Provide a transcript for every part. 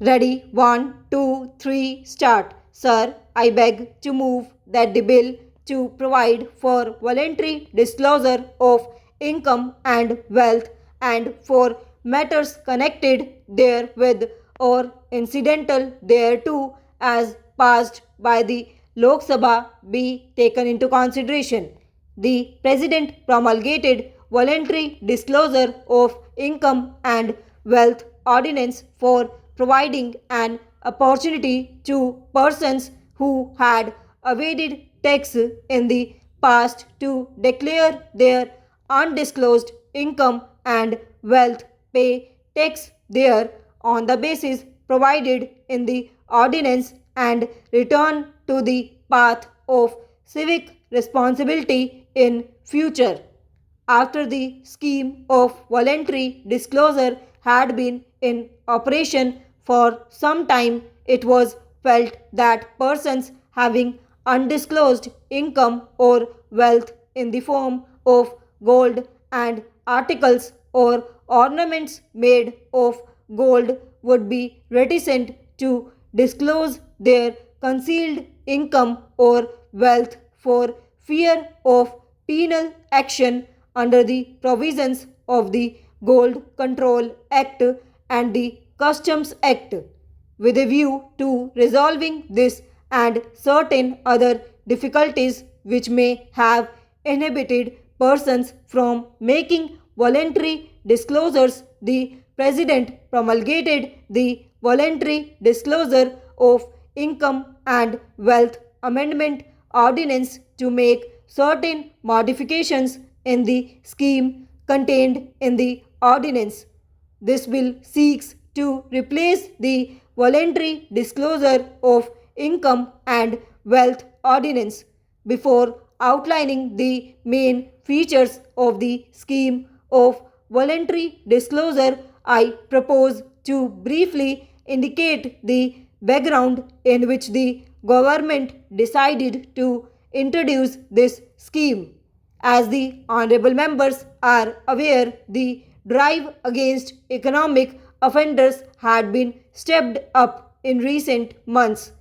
Ready? 1, 2, 3, start. Sir, I beg to move that the bill to provide for voluntary disclosure of income and wealth and for matters connected therewith or incidental thereto as passed by the Lok Sabha be taken into consideration. The President promulgated voluntary disclosure of income and wealth ordinance for providing an opportunity to persons who had evaded tax in the past to declare their undisclosed income and wealth, pay tax there on the basis provided in the ordinance, and return to the path of civic responsibility in future. After the scheme of voluntary disclosure had been in operation for some time, it was felt that persons having undisclosed income or wealth in the form of gold and articles or ornaments made of gold would be reticent to disclose their concealed income or wealth for fear of penal action under the provisions of the Gold Control Act and the Customs Act. With a view to resolving this and certain other difficulties which may have inhibited persons from making voluntary disclosures, the President promulgated the Voluntary Disclosure of Income and Wealth Amendment Ordinance to make certain modifications in the scheme contained in the ordinance. This bill seeks to replace the voluntary disclosure of income and wealth ordinance. Before outlining the main features of the scheme of voluntary disclosure, I propose to briefly indicate the background in which the government decided to introduce this scheme. As the honorable members are aware, the drive against economic offenders had been stepped up in recent months.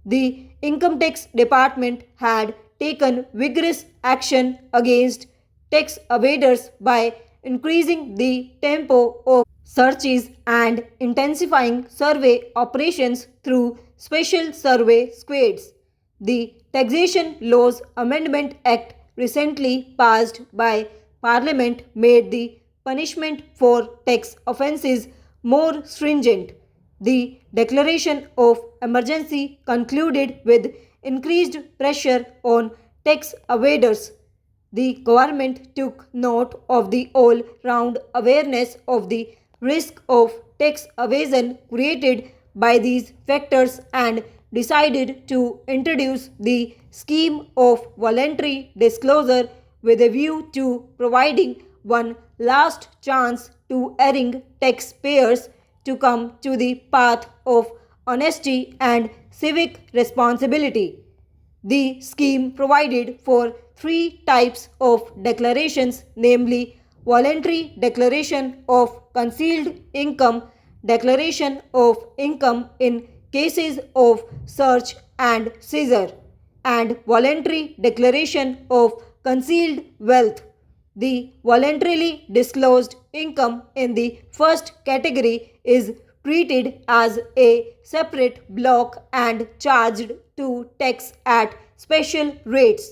The Income Tax Department had taken vigorous action against tax evaders by increasing the tempo of searches and intensifying survey operations through special survey squads. The Taxation Laws Amendment Act recently passed by Parliament made the punishment for tax offences more stringent. The declaration of emergency concluded with increased pressure on tax evaders. The government took note of the all round awareness of the risk of tax evasion created by these factors and decided to introduce the scheme of voluntary disclosure with a view to providing one last chance to erring taxpayers to come to the path of honesty and civic responsibility. The scheme provided for three types of declarations, namely voluntary declaration of concealed income, declaration of income in cases of search and seizure, and voluntary declaration of concealed wealth. The voluntarily disclosed income in the first category is treated as a separate block and charged to tax at special rates.